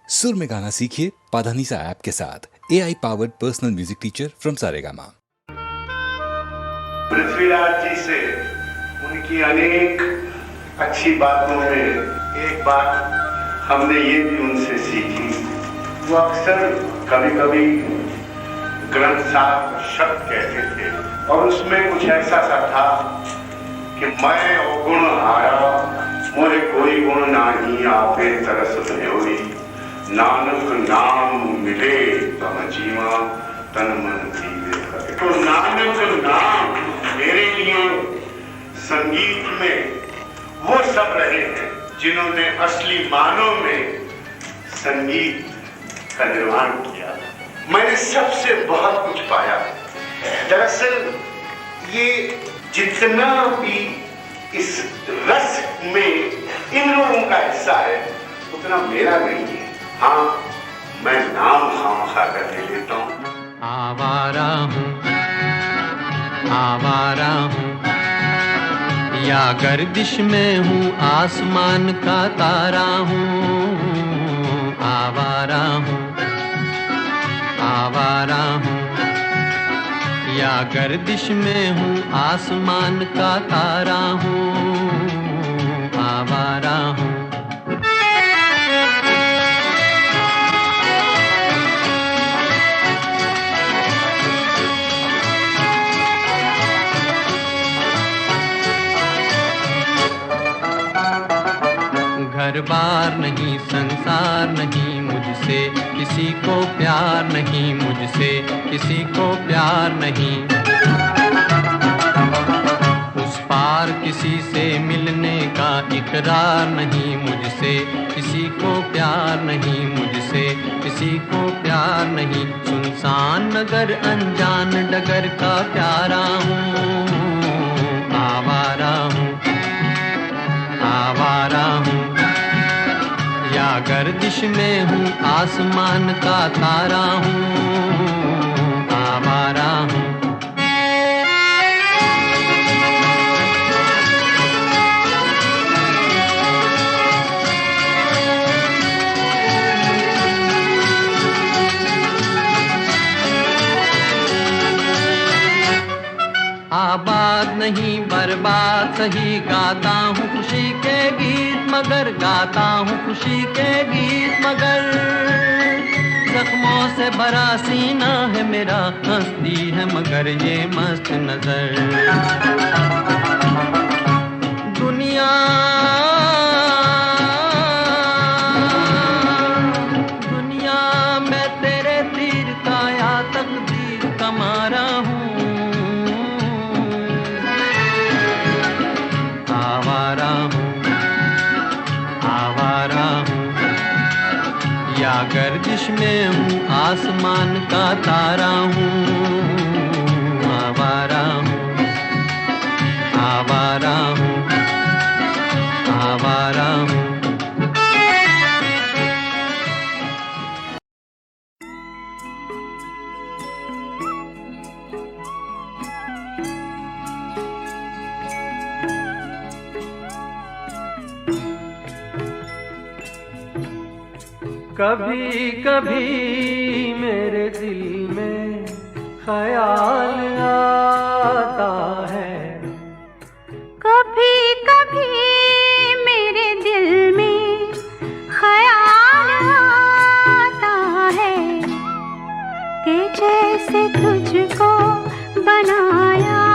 सुर में गाना सीखिए पाधानीसा ऐप के साथ। AI powered personal music teacher from Saregama. Prithviraj ji से उनकी अनेक अच्छी बातों में एक बात हमने ये भी उनसे सीखी। वो अक्सर कभी कभी ग्रंथ साहब शब्द कहते थे और उसमें कुछ ऐसा सा था कि मैं अवगुण आया मोरे कोई गुण नाही आपे तरस भयोरी नानक नाम मिले तम जीवा तन मन जीवे। तो नानक नाम मेरे लिए संगीत में वो सब रहे हैं जिन्होंने असली मानों में संगीत का निर्माण किया। मैंने सबसे बहुत कुछ पाया। दरअसल ये जितना भी इस रस में इन लोगों का हिस्सा है उतना मेरा नहीं है। हाँ, मैं नाम खामखा कर ले लेता हूँ। आवारा हूँ या गर्दिश में हूँ, आसमान का तारा हूँ। आवारा हूँ या गर्दिश में हूँ, आसमान का तारा हूँ। आवारा हूँ। घर बार नहीं, संसार नहीं, मुझसे किसी को प्यार नहीं, मुझसे किसी को प्यार नहीं। उस पार किसी से मिलने का इकरार नहीं, मुझसे किसी को प्यार नहीं, मुझसे किसी को प्यार नहीं। सुनसान नगर अनजान डगर का प्यारा हूँ। आवारा हूँ या गर्दिश में हूँ, आसमान का तारा हूँ। आवारा हूँ। आबाद नहीं बर्बाद सही, गाता हूँ खुशी के गीत मगर, गाता हूँ खुशी के गीत मगर। जख्मों से भरा सीना है मेरा, हंसती है मगर ये मस्त नजर। दुनिया मैं तेरे तीर का या तकदीर का मारा हूँ। आवारा हूँ या गर्दिश में हूँ, आसमान का तारा हूँ। आवारा हूँ। आवारा हूँ। आवारा हूँ। कभी कभी मेरे दिल में ख्याल आता है, कभी कभी मेरे दिल में ख्याल आता है कि जैसे तुझको बनाया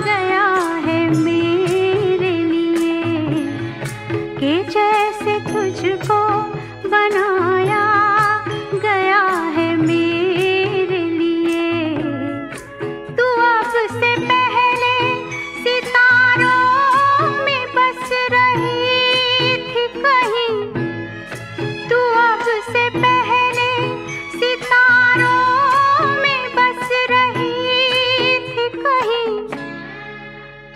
गया है मेरे लिए, कि जैसे तुझको बनाया गया है मेरे लिए। तू अब से पहले सितारों में बस रही थी कहीं, तू अब से पहले सितारों में बस रही थी कहीं।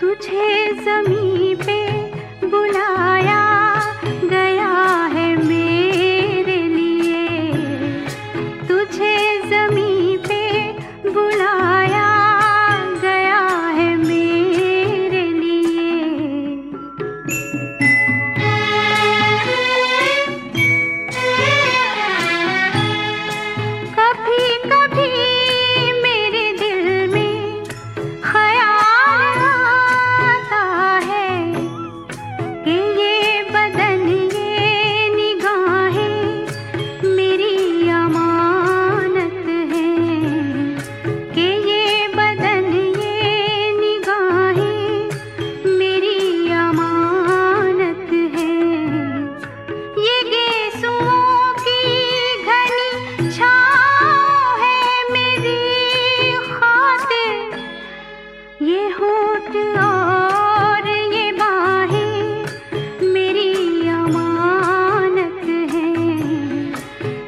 तुझे ज़मीं पे बुलाया गया है मेरे लिए, तुझे ज़मीं पे बुलाया गया है मेरे लिए।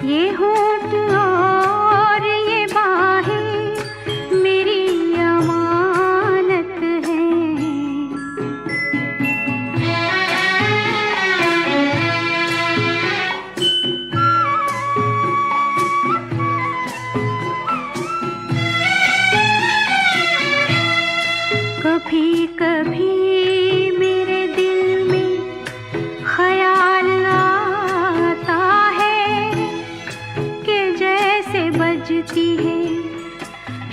ये होंठ और ये बाहें मेरी अमानत हैं। कभी कभी मेरे दिल में ख्याल आता है कि जैसे बजती है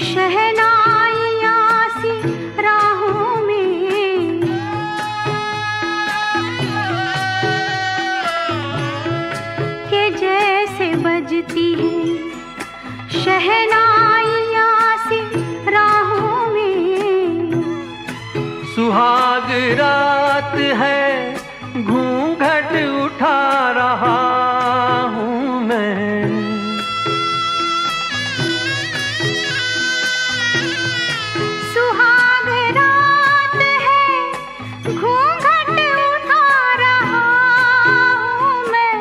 शहनाइयाँ सी राहों में, कि जैसे बजती है शहनाइयाँ सी राहों में। सुहाग रात है घूंघट उठा रहा हूँ मैं, सुहाग रात है घूंघट उठा रहा हूँ मैं।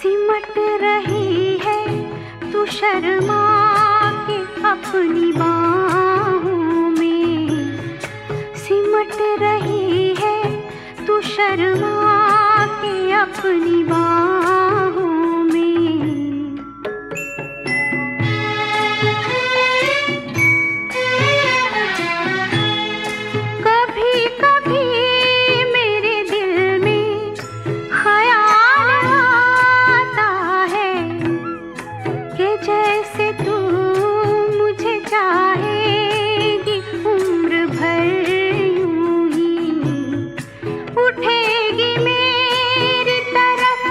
सिमट रही है तू शर्मा के अपनी बाहों में, सिमट रही है तू शर्मा के अपनी बाहों में। कभी कभी मेरे दिल में ख्याल आता है कि जैसे तू मुझे चाहेगी उम्र भर यूं ही, उठेगी मेरी तरफ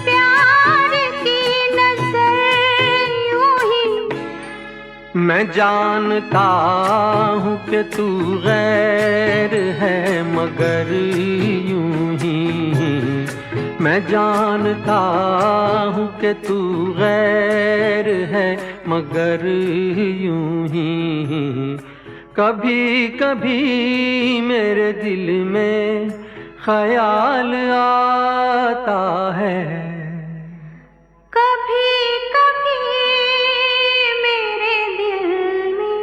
प्यार की नजर यूं ही। मैं जानता हूँ कि तू गैर है मगर यूं ही, मैं जानता हूँ कि तू गैर है मगर यूं ही। कभी कभी मेरे दिल में ख्याल आता है, कभी कभी मेरे दिल में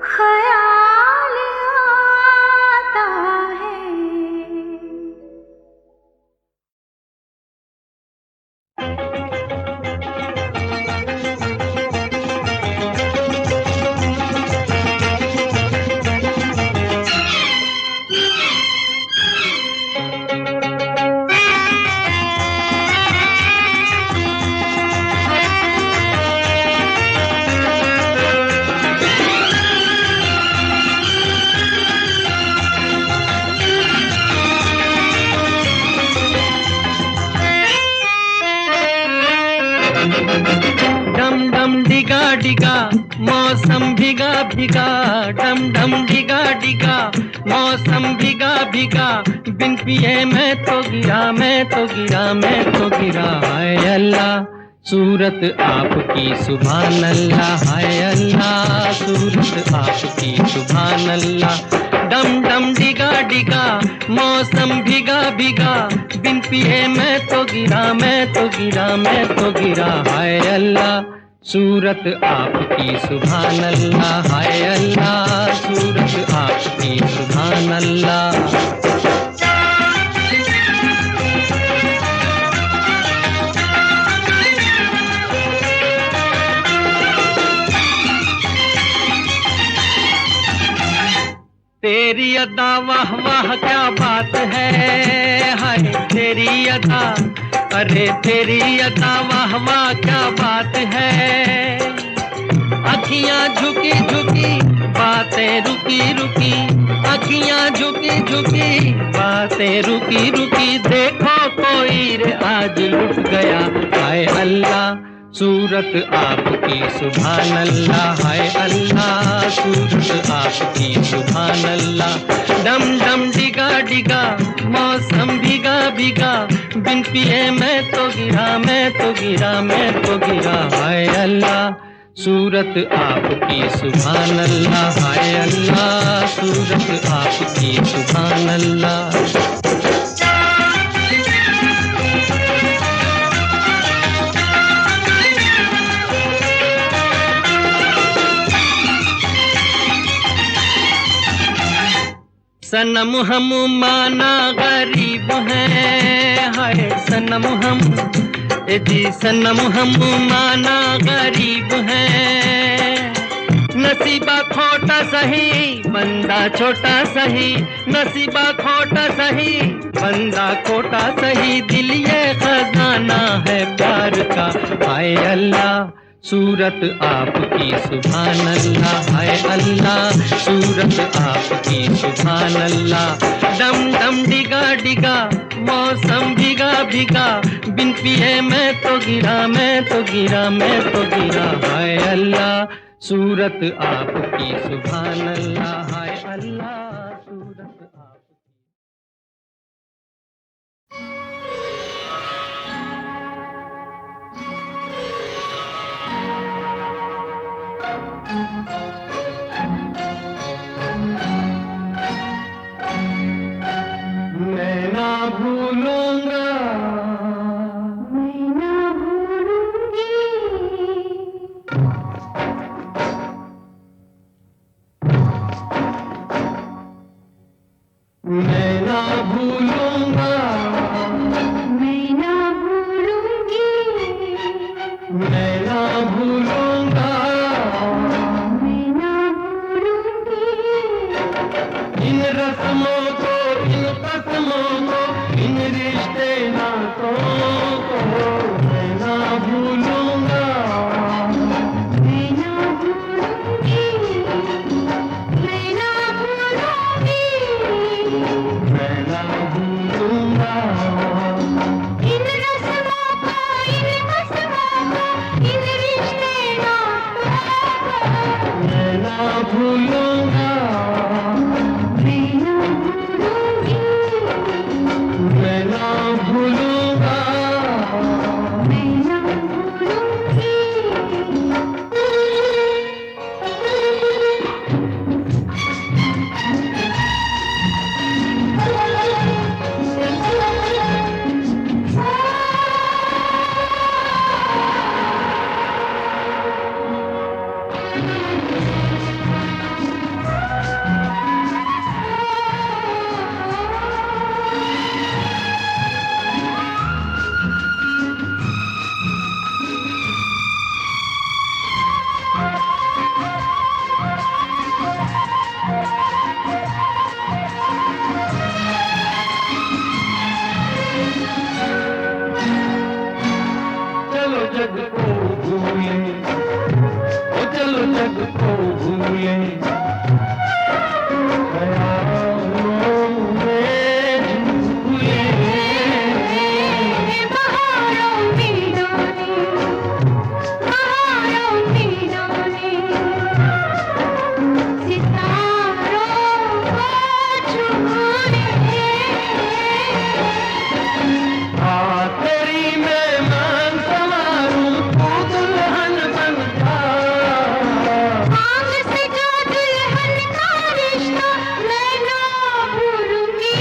ख्याल आता है। डम डम डिगा डिगा मौसम भीगा भीगा, डम डम डिगा डिगा मौसम भीगा भीगा, बिन पिए मैं तो गिरा मैं तो गिरा मैं तो गिरा। हाय अल्लाह सूरत आपकी सुभान अल्लाह, हाय अल्लाह सूरत आपकी सुभान अल्लाह। डम डम डिगा डिगा मौसम भीगा भीगा, बिन पिए मैं तो गिरा मैं तो गिरा मैं तो गिरा। हाय अल्लाह सूरत आपकी सुभान अल्लाह, हाय अल्लाह सूरत आपकी सुभान अल्लाह। तेरी अदा वाह वाह क्या बात है, हाय तेरी अदा, अरे तेरी अदा वाह वाह क्या बात है। अखियां झुकी झुकी बातें रुकी रुकी, अखियां झुकी झुकी बातें रुकी रुकी, देखो कोई रे आज लुट गया। हाय अल्लाह सूरत आपकी सुभान अल्लाह, हाय अल्लाह सूरत आपकी सुभान अल्लाह। डम डम डिगा डिगा मौसम भीगा भीगा, बिन पिए मैं तो गिरा मैं तो गिरा मैं तो गिरा। हाय अल्लाह सूरत आपकी सुभान अल्लाह, हाय अल्लाह सूरत आपकी सुभान अल्लाह। सनम हम माना गरीब हैं, हाय सनम हम, जी सनम हम माना गरीब हैं। नसीबा खोटा सही बंदा छोटा सही, नसीबा खोटा सही बंदा खोटा सही, दिल ये खजाना है प्यार का। हाय अल्लाह सूरत आपकी सुभान अल्लाह, हाय अल्लाह सूरत आपकी सुभान अल्लाह। डम डम डिगा डिगा मौसम भीगा भीगा, बिन पिए मैं तो गिरा, मैं तो गिरा, मैं तो गिरा। हाय अल्लाह सूरत आपकी सुभान अल्लाह, हाय अल्लाह सूरत आपकी। मैं ना भूलूंगा, मैं ना भूलूंगी, मैं ना भूलूंगा, मैं ना भूलूंगी, मैं ना भूलूंगा, मैं ना भूलूंगी। इन रस्मों को, इन कसमों को, इन रिश्ते नातों को मैं ना भूलूंगा, मैं ना भूलूंगी, मैं ना भूलूंगी, मैं ना भूलूंगा। इन रस्मों को, इन कसमों को, इन रिश्ते नातों को मैं ना भूलूंगा, मैं ना भूलूंगी, मैं ना भूलूंगा। मैं ना भूलूंगी। चलो जग को भूले, ओ चलो जग को भूले, ख्यालों में झूले। बहारों में डोले, बहारों में डोले, सितारों को छूले। आ तेरी मेहमान संवारूं, तू दुल्हन बन जा। आग से जो दुल्हन का रिश्ता मैं ना भूलूंगी,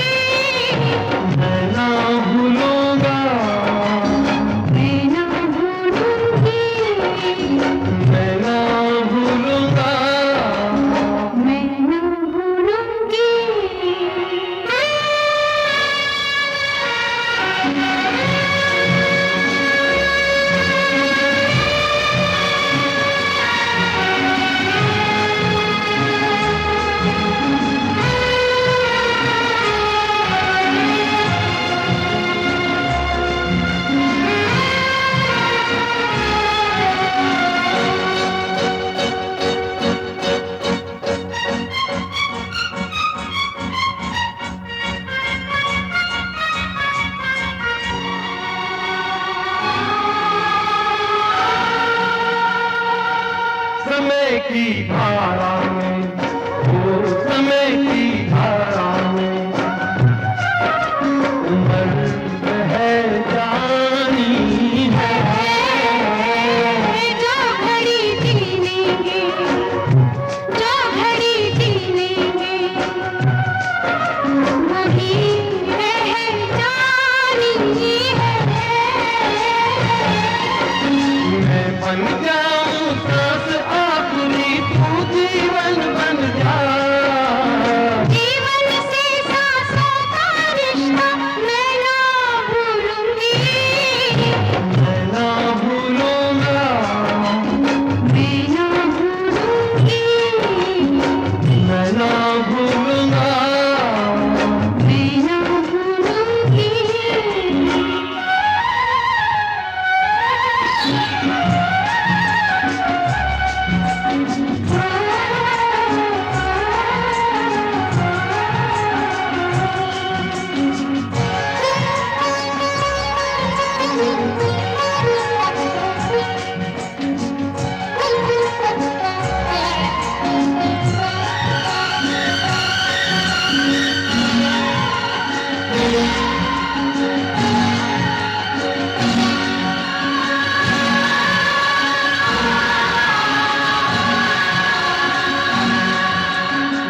मैं ना भूलूंगा, मैं ना भूलूंगी, मैं ना भूलूंगा। मैं ना भूलूंगी। समय की धारा में, ओ समय की धारा में उम्र है जानी है। जो घड़ी जी लेंगे, जो घड़ी जी लेंगे, वही रह जानी है। मैं बन जाऊं सांस आखिरी, तू जीवन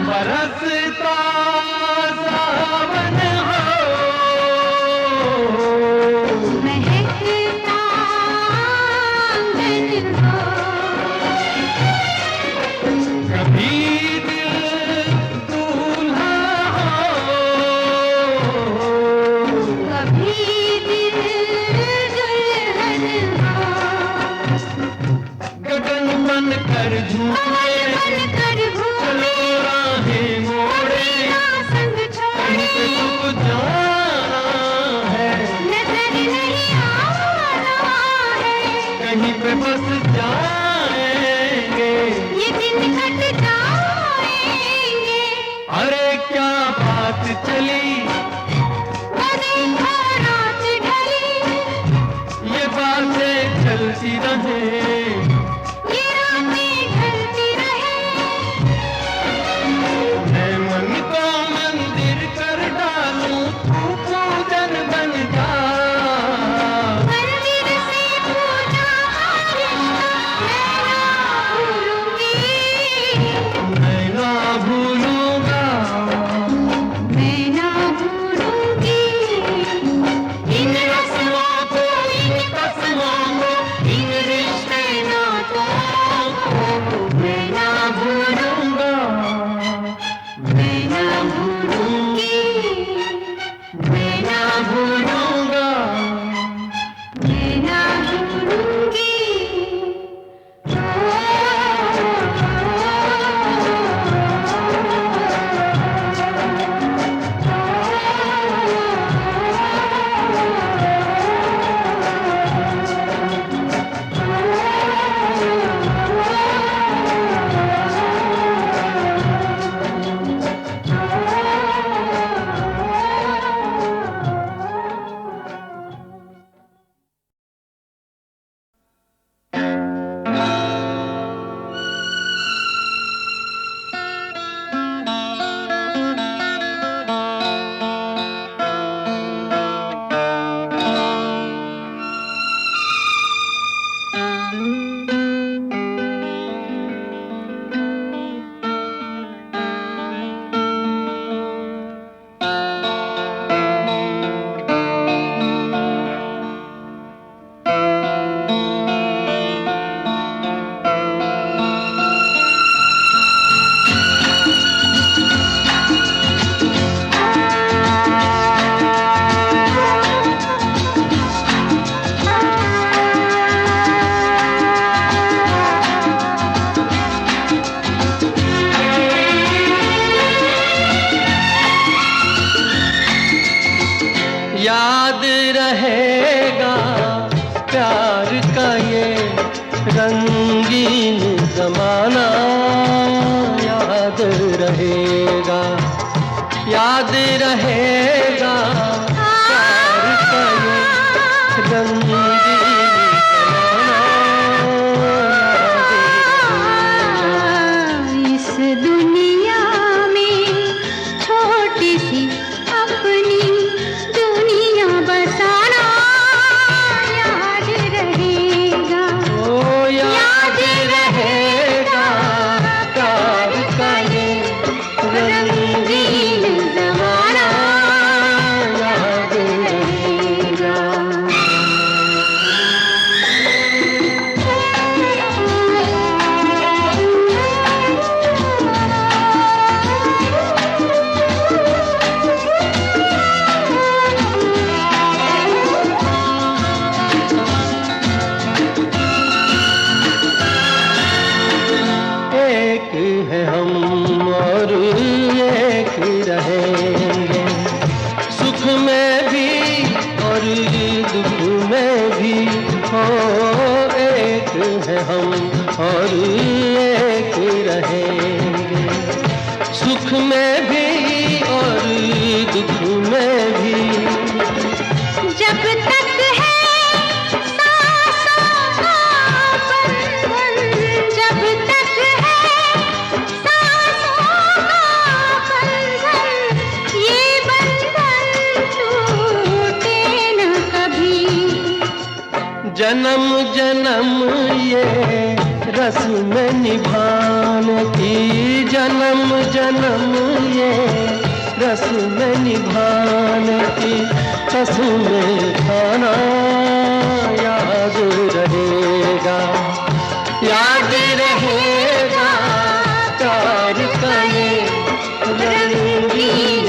बरसता सावन हो, महकता आंगन हो, कभी दिल दूल्हा हो, कभी दिल दुल्हन हो, गगन बन कर झूमे बन कर घूमे चलो राहें मोड़े, संग कहीं पे छोड़े, तुमको जाना है, नजर नहीं आना है, कहीं पे बस जाएंगे, ये दिन कट जाएंगे, अरे क्या बात चली, वो देखो रात ढली, ये बातें चलती रहे, ये रातें ढलती रहे, मैं मन को मंदिर कर डालूं, तू पूजन बन जा, मंदिर से पूजा मैं ना भूलूंगी, मैं ना भूलूंगा, मैं ना भूलूंगी, इन रस्मों को, इन कसमों को, इन रिश्ते नातों को, मैं ना भूलूंगा, मैं ना भूलूंगी, मैं ना भूलूंगा, मैं ना भूलूंगी। याद रहेगा प्यार का ये रंगीन जमाना, याद रहेगा, याद रहेगा प्यार का ये रंगीन जमाना, याद रहेगा। इस दुनिया में छोटी सी अपनी दुनिया बसाना याद रहेगा, ओ याद रहेगा प्यार का ये रंगीन जमाना याद रहेगा। एक है हम और एक रहेंगे, सुख में भी और दुख में भी, हो एक है हम और एक रहेंगे, सुख में भी और दुख में भी, जब तक है जन्म जन्म ये रस्म निभाने की, जन्म जन्म ये रस्म निभाने की कसम खाना याद रहेगा, याद रहेगा प्यार का ये रंगीन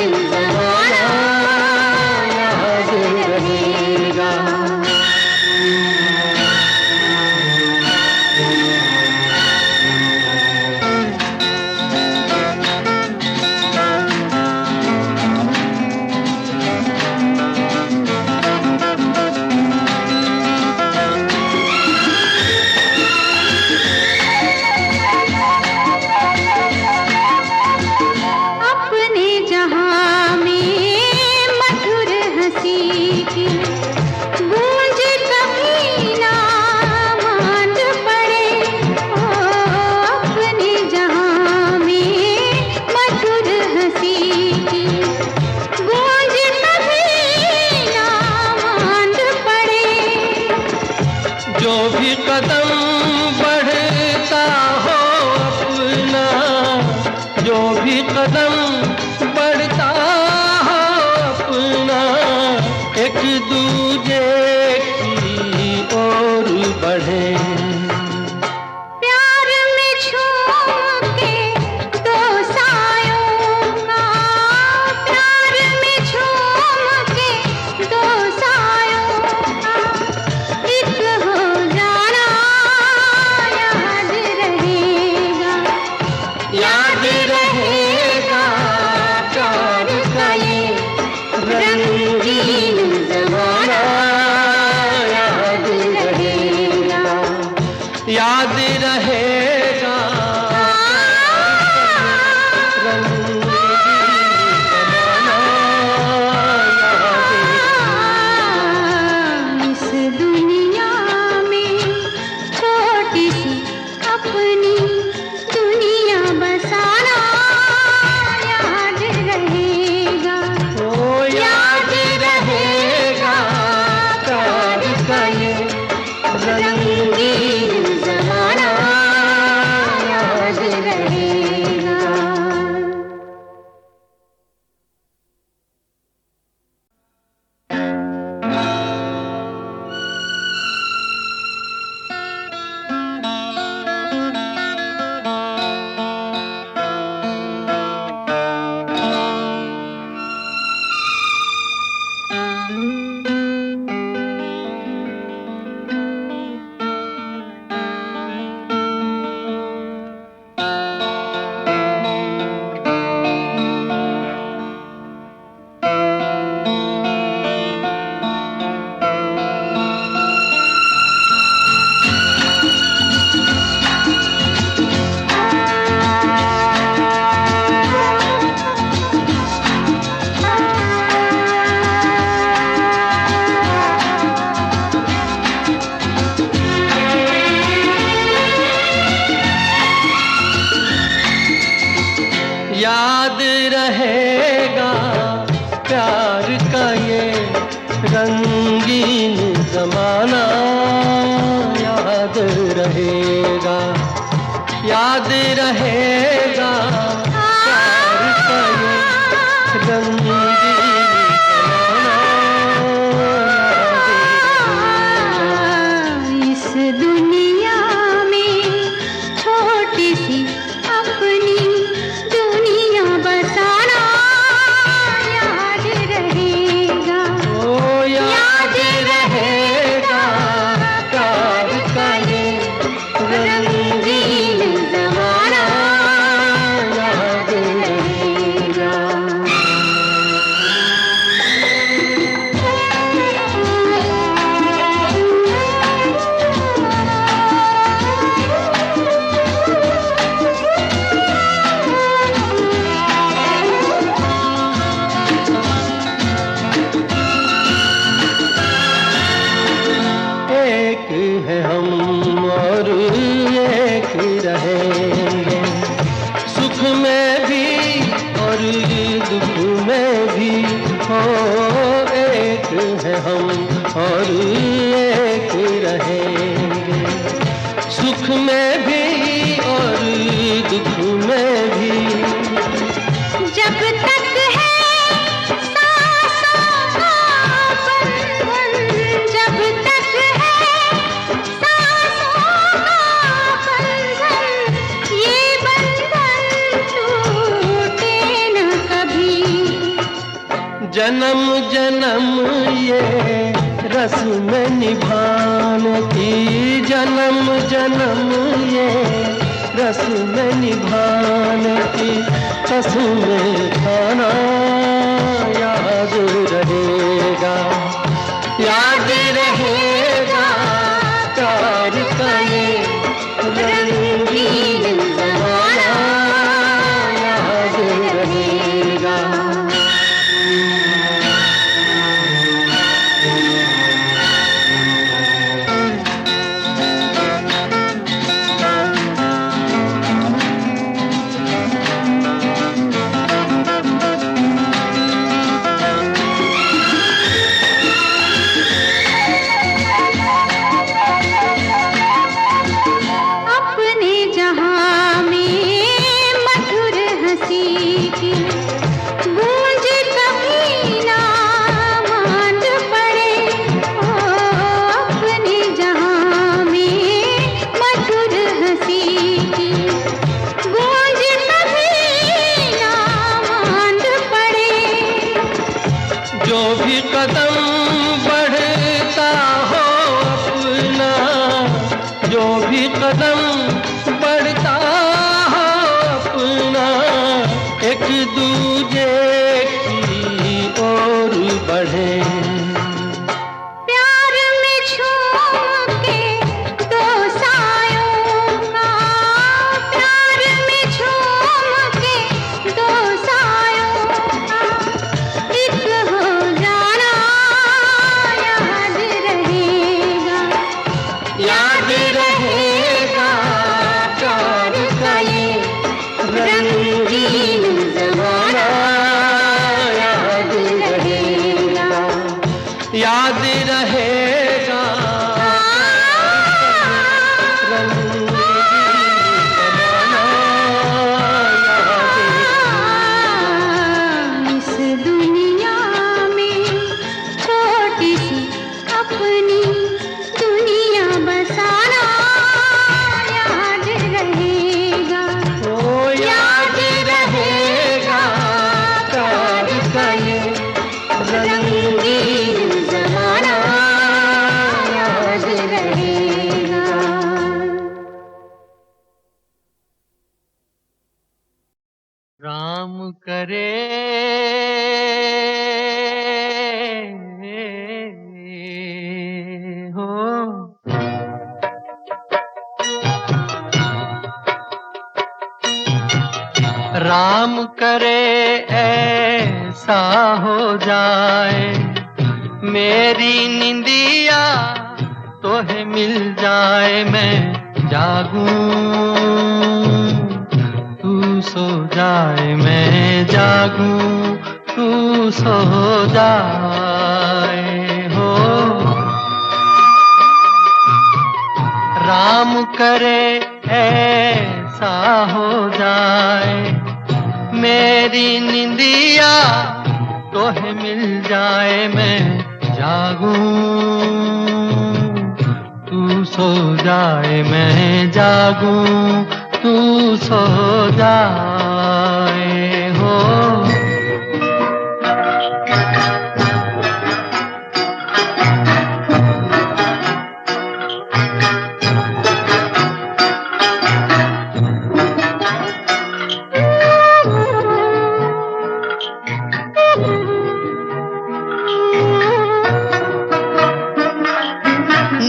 ज़माना याद रहेगा। हो एक है हम और एक रहे। जन्म जन्म ये रस्म निभाने की, जन्म जन्म ये रस्म निभाने की, कसम खाना याद रहेगा, याद रहेगा प्यार का ये रंगीन ज़माना, याद रहेगा। जो भी कदम बढ़ता हो अपना, जो भी कदम बढ़ता हो अपना, एक दूजे की ओर बढ़े। प्यार में झूम के दो सायों का, प्यार में झूम के दो सायों का एक हो जाना याद रहेगा, याद रहेगा प्यार का ये रंगीन ज़माना, याद रहेगा, याद रहेगा रंगीन ज़माना, याद रहेगा। इस दुनिया में छोटी सी अपनी दुनिया बसाना याद रहेगा, ओ याद रहेगा प्यार का ये रंगीन ज़माना, याद रहेगा। राम करे हो, राम करे ऐसा हो जाए, मेरी निंदिया तोहे मिल जाए, मैं जागूं तू सो जाए, मैं जागूं तू सो जाए हो। राम करे ऐसा हो जाए, मेरी निंदिया तोहे मिल जाए, मैं जागूं तू सो जाए, मैं जागूं तू सो जाए हो।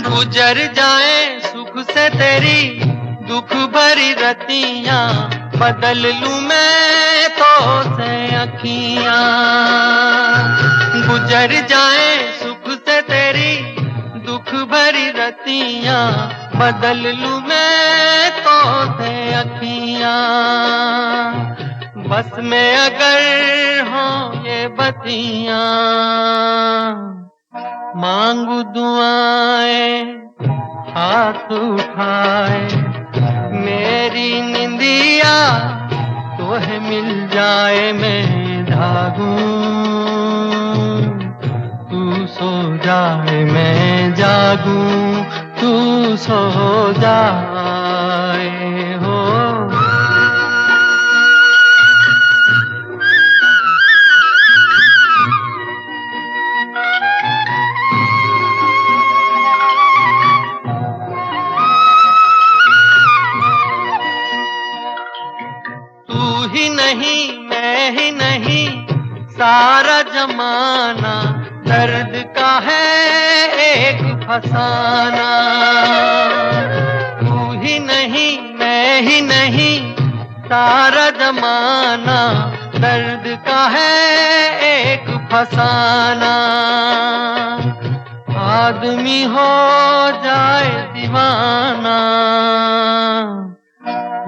गुजर जाए सुख से तेरी दुख भरी रतियां, बदल लूं मैं तो से अखियां। गुजर जाए सुख से तेरी दुख भरी रतियां, बदल लूं मैं तो से अखियां। बस में अगर हो ये बतियां, मांगू दुआएं हाथ उठाए, मेरी निंदिया तोहे मिल जाए, मैं जागूं तू सो जाए, मैं जागूं तू सो जाए हो। सारा जमाना दर्द का है एक फसाना। तू ही नहीं मैं ही नहीं, सारा जमाना दर्द का है एक फसाना। आदमी हो जाए दीवाना,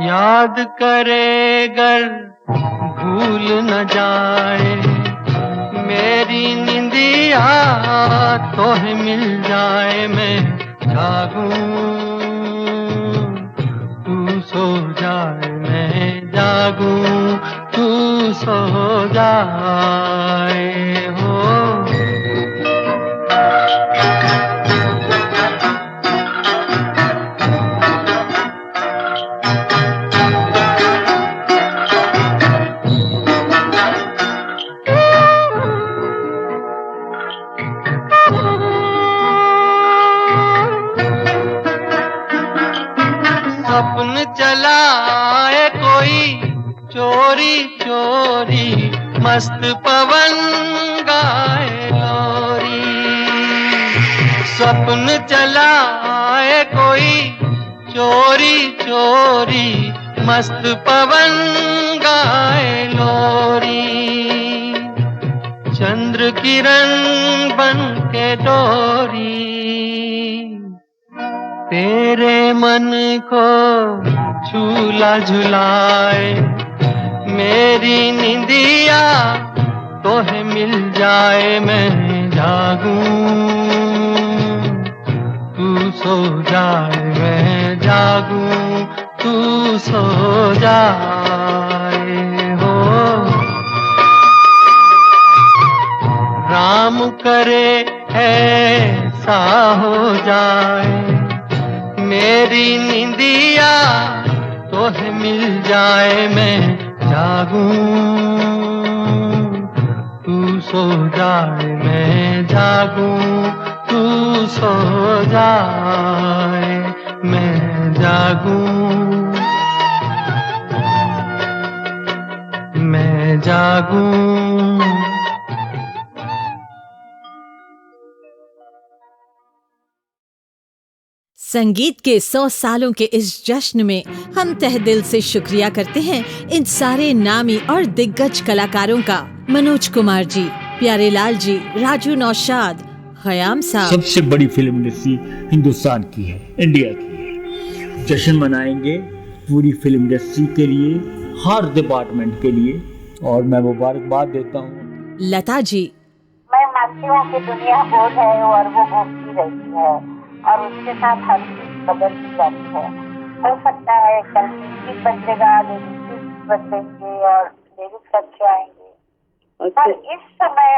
याद करे गर भूल न जाए। मेरी निंदिया तो है मिल जाए, मैं जागूं तू सो जाए, मैं जागूं तू सो जाए हो। सपन चलाए कोई चोरी चोरी, मस्त पवन गाए लोरी। सपन चलाए कोई चोरी चोरी, मस्त पवन गाए लोरी। चंद्र किरण बन के डोरी, तेरे मन को झूला झुलाए। मेरी निंदिया तो है मिल जाए, मैं जागूं तू सो जाए, मैं जागूं तू सो जाए हो। राम करे ऐसा हो जाए, मेरी निंदिया तो है मिल जाए, मैं जागूं तू सो जाए, मैं जागूं तू सो जाए, मैं जागूं मैं जागूं। संगीत के 100 सालों के इस जश्न में हम तहे दिल से शुक्रिया करते हैं इन सारे नामी और दिग्गज कलाकारों का। मनोज कुमार जी, प्यारे लाल जी, राजू नौशाद, खयाम साहब। सबसे बड़ी फिल्म इंडस्ट्री हिंदुस्तान की है, इंडिया की है। जश्न मनाएंगे पूरी फिल्म इंडस्ट्री के लिए, हर डिपार्टमेंट के लिए, और मैं मुबारकबाद देता हूँ। लता जी, मैं मानती हूँ कि दुनिया गोल है और वो घूमती रहती है और उसके साथ हर चीज बदलती जाती है। हो सकता है कल म्यूजिक बदलेगा, लिरिक्स बदलेंगे और लिरिक्स अच्छे आएंगे, पर इस समय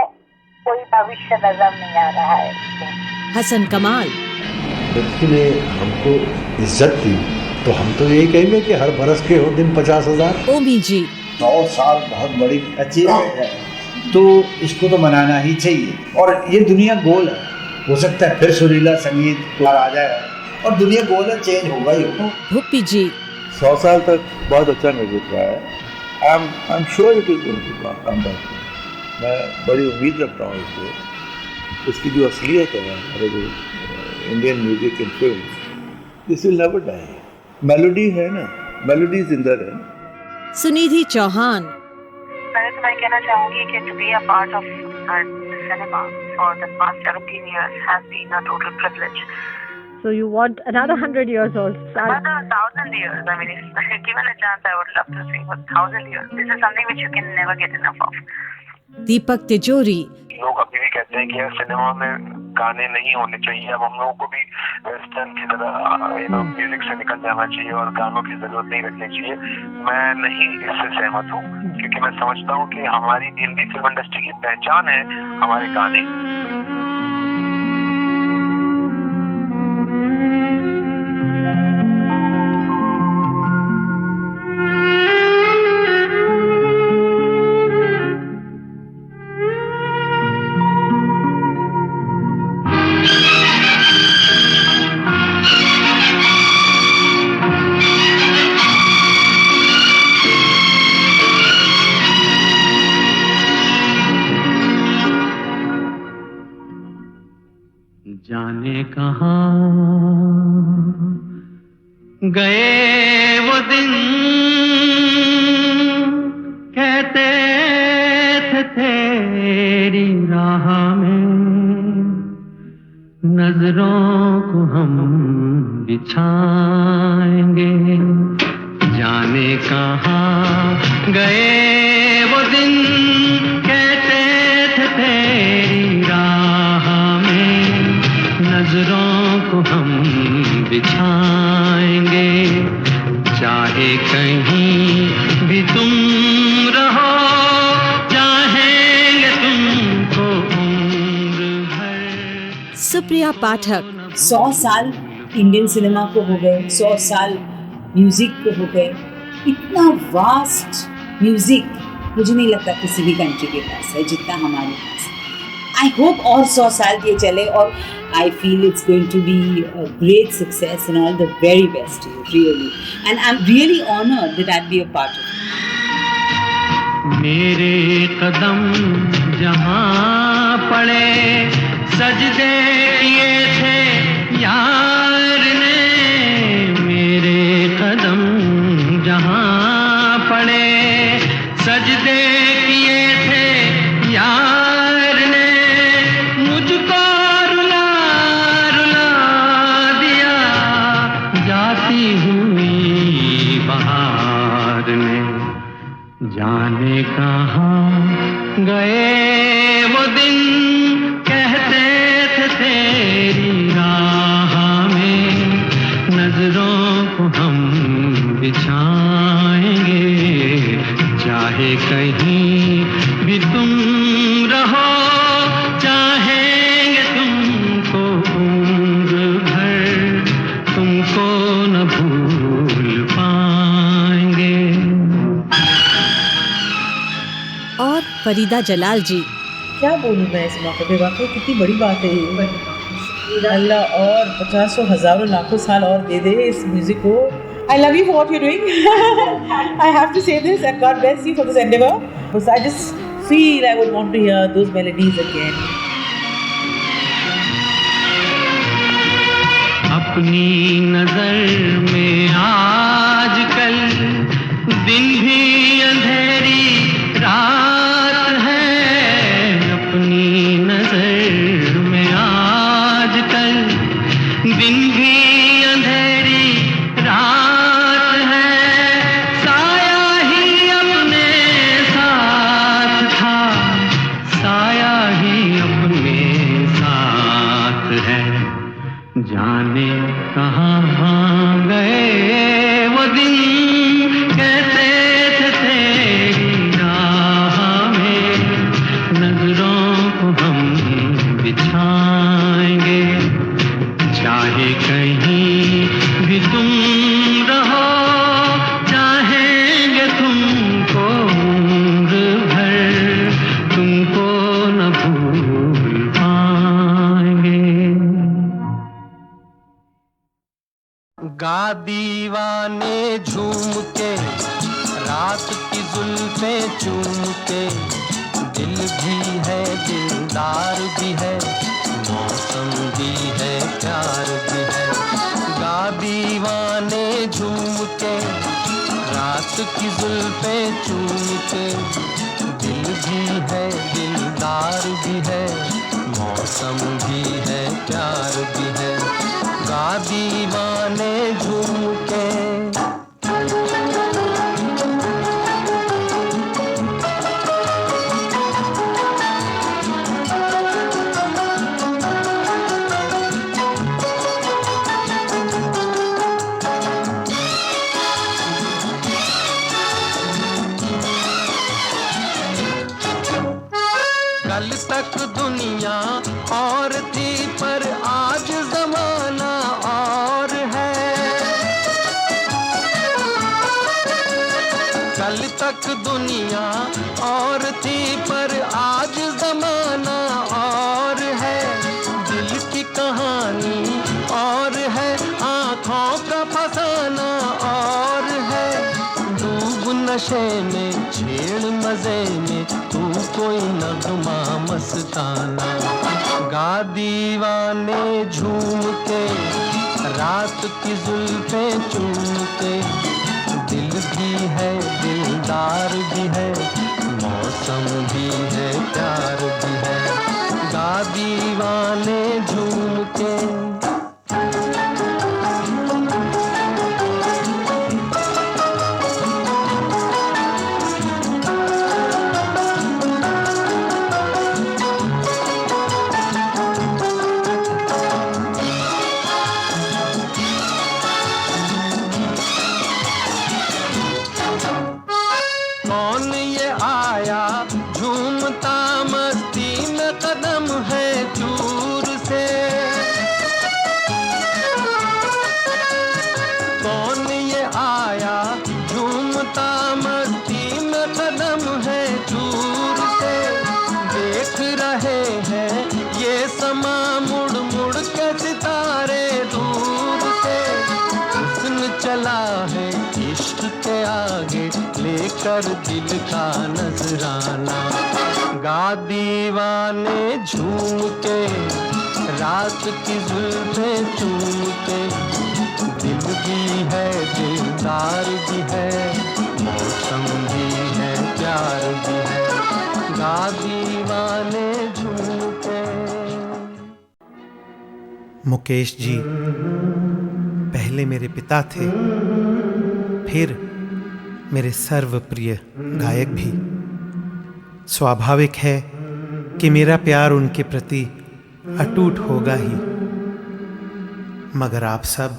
कोई भविष्य नजर नहीं आ रहा है। हसन कमाल, ने हमको इज्जत दी तो हम तो यही कहेंगे कि हर बरस के हो दिन 50,000। ओमी जी, 100 साल बहुत बड़ी अचीवमेंट है, तो इसको तो मनाना ही चाहिए। और ये दुनिया गोल है, हो सकता है फिर सुरीला संगीत आ जाए और दुनिया गोल है, चेंज होगा ही होगा। भुप्पी जी, 100 साल तक बहुत अच्छा म्यूजिक रहा है। I am sure it is come back. मैं बड़ी उम्मीद रखता हूँ इससे। इसकी जो असलियत है हमारे जो Indian music in film, this will never die. Melody है ना, मेलोडी जिंदा है। सुनिधि चौहान, पहले तो मैं कहना चाहूंगी कि to be a part of cinema for the past 17 years has been a total privilege. So you want another 100 years also? Another 1,000 years. I mean, if given a chance, I would love to sing for 1,000 years. This is something which you can never get enough of. दीपक तिजोरी, लोग अभी भी कहते हैं कि यार cinema में गाने नहीं होने चाहिए, अब हम लोगों को भी वेस्टर्न की तरह म्यूजिक से निकल जाना चाहिए और गानों की जरूरत नहीं रखनी चाहिए। मैं नहीं इससे सहमत हूँ, क्योंकि मैं समझता हूँ कि हमारी हिंदी फिल्म इंडस्ट्री की पहचान है हमारे गाने। कहाँ गए वो दिन, कहते थे तेरी राह में नजरों को हम बिछाएंगे, जाने कहाँ गए वो दिन, कहते थे तेरी राह में नजरों को हम बिछाएंगे, चाहे कहीं भी तुम रहो, चाहेंगे तुमको उम्र भर। सुप्रिया पाठक। 100 साल इंडियन सिनेमा को हो गए, 100 साल म्यूजिक को हो गए। इतना वास्ट म्यूजिक मुझे नहीं लगता किसी भी कंट्री के पास है जितना हमारे पास है। आई होप और 100 साल ये चले, और I feel it's going to be a great success and all the very best you really, and I am really honoured that I be a part of. मेरे कदम जहाँ पड़े सजदे किए थे यार ने, मेरे कदम जहाँ पड़े सजदे किए थे यार ने, मुझको रुला रुला दिया जाती हुई बहार ने, जाने कहाँ गए वो दिन, कहते थे तेरी राह में नजरों को हम बिछाएंगे, चाहे कहीं भी तुम रहो, चाहेंगे तुमको उम्र भर, तुमको न भूल पाएंगे। और फरीदा जलाल जी। क्या बोलूँ मैं इस मौके पे, वाकई कितनी बड़ी बात है ये। अल्लाह और 50 हज़ारों लाखों साल और दे दे इस म्यूजिक को। I love you for what you're doing. I have to say this, and God bless you for this endeavor. Because I just feel I would want to hear those melodies again. अपनी नजर में आजकल दिन भी अंधेरी रात है, अपनी नजर में आजकल दिन भी अंधेरी रात है, साया ही अपने साथ था, साया ही अपने साथ है, जाने कहाँ गए वो दिन, कहते थे तेरी राह में नजरों को हम बिछाएंगे, चाहे कहीं भी तुम रहो, चाहेंगे तुमको उम्र भर, तुमको न भूल पाएंगे। गा दीवाने झूम के, रात की जुल्फें चूम के, दिल भी है दिलदार भी है, मौसम भी है प्यार भी है। गा दीवाने झूम के, रात की जुल्फें चूम के, दिल भी है दिलदार भी है, मौसम भी है प्यार भी है। गा दीवाने झूम के। कल तक दुनिया और थी पर आज जमाना और है, कल तक दुनिया और थी पर आज जमाना और है, दिल की कहानी और है, आँखों का फसाना और है, डूब नशे में छेड़ मजे में तू कोई नगमा मस्ताना। गा दीवाने झूम के, रात की जुल्फें चूम के, दिल भी है दिलदार भी है, मौसम भी है प्यार भी है। गा दीवाने झूम के। कौन ये आया झूमता मस्ती में, कदम है चूर से। कौन ये आया झूमता मस्ती में, कदम है चूर से। देख रहे हैं ये समा मुड़ मुड़ के सितारे दूर से। हुस्न चला है इश्क के आगे, लेकर दिल का नजराना। गा दीवाने झूम के, रात की जुल्फें चूम के, दिल भी है दिलदार भी है, मौसम भी है प्यार भी है। गा दीवाने झूम के। मुकेश जी पहले मेरे पिता थे, फिर मेरे सर्वप्रिय गायक भी। स्वाभाविक है कि मेरा प्यार उनके प्रति अटूट होगा ही। मगर आप सब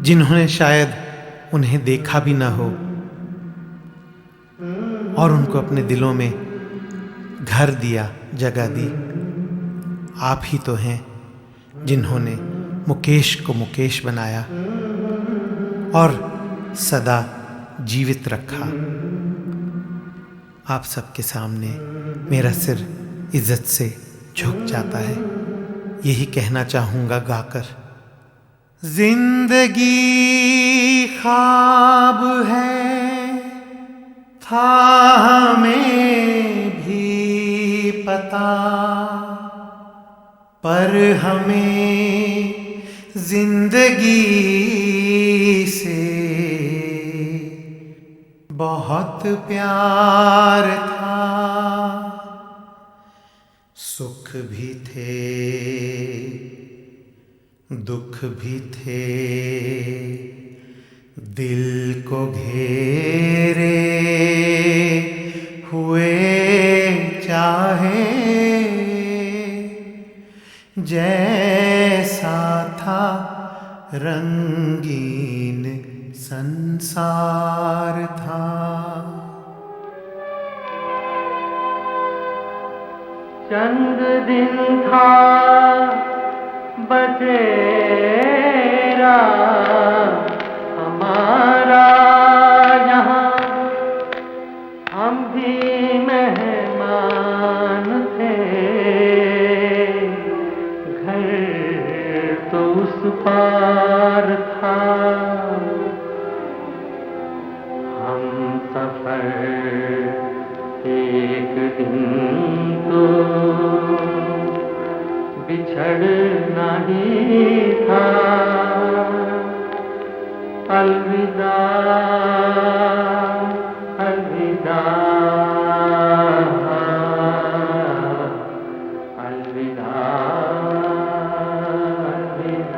जिन्होंने शायद उन्हें देखा भी ना हो और उनको अपने दिलों में घर दिया, जगह दी, आप ही तो हैं जिन्होंने मुकेश को मुकेश बनाया और सदा जीवित रखा। आप सबके सामने मेरा सिर इज्जत से झुक जाता है। यही कहना चाहूँगा गाकर, जिंदगी ख्वाब है था हमें भी पता, पर हमें जिंदगी से बहुत प्यार था। सुख भी थे, दुख भी थे, दिल को घेरे हुए चाहे जैसा था रंगीन संसार था। चंद दिन था बसेरा हमारा यहाँ, हम भी मेहमान थे। घर तो उस पार था, हम सफर एक दिन तो बिछड़ना ही था। अलविदा अलविदा अलविदा अलविदा।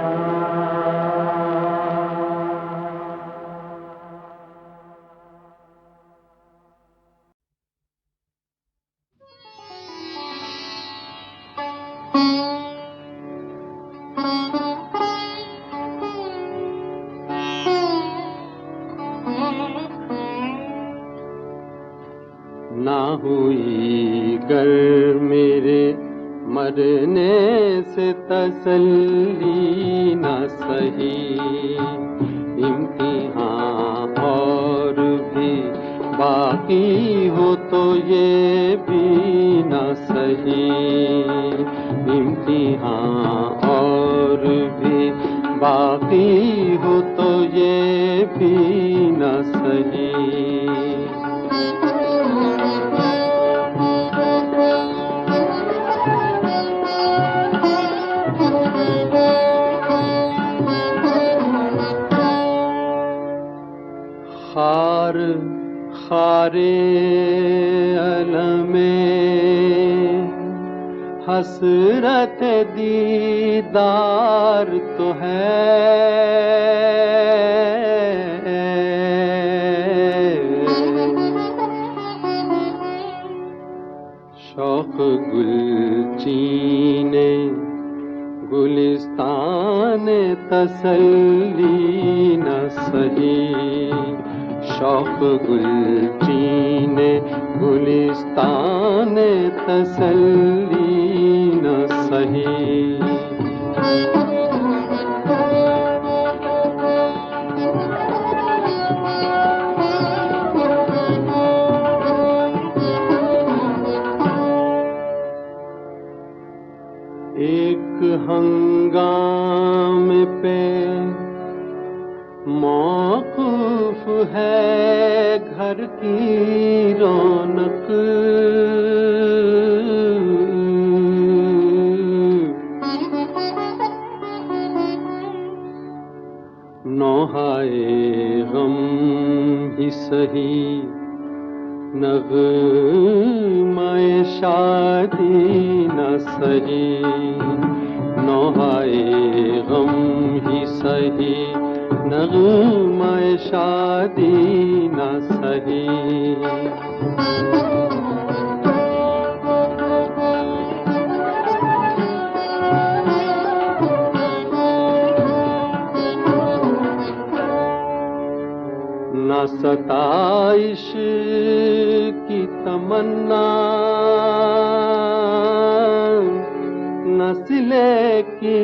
ना हुई गर मेरे मरने से तसल्ली, ना सही इम्तिहान और भी बाकी हो तो ये भी ना सही। इम्तिहान और भी बाकी हो तो ये भी ना सही। खारे अलमे हसरत दीदार तो है, शौक गुल चीने गुलिस्तान तसल्ली न सही, शौक गुल चीने गुलिस्तान तसल्ली न सही। एक हंगाम पे मौकूफ है घर की रौनक, नौहाए गम ही सही नग़्माए शादी न सही, नौहाए गम ही सही नग़्माए शादी न सही। न सताइश की तमन्ना न सिले की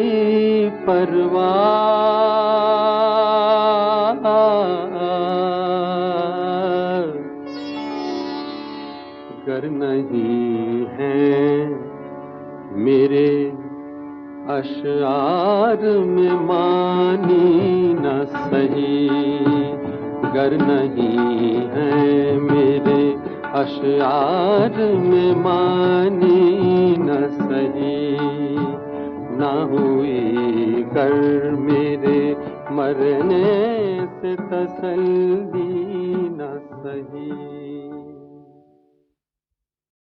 परवाह, गर नहीं है मेरे अशआर में मानी न सही, गर नहीं है मेरे अशआर में मानी न सही, ना हुई कर मेरे मरने से तसल्ली न सही।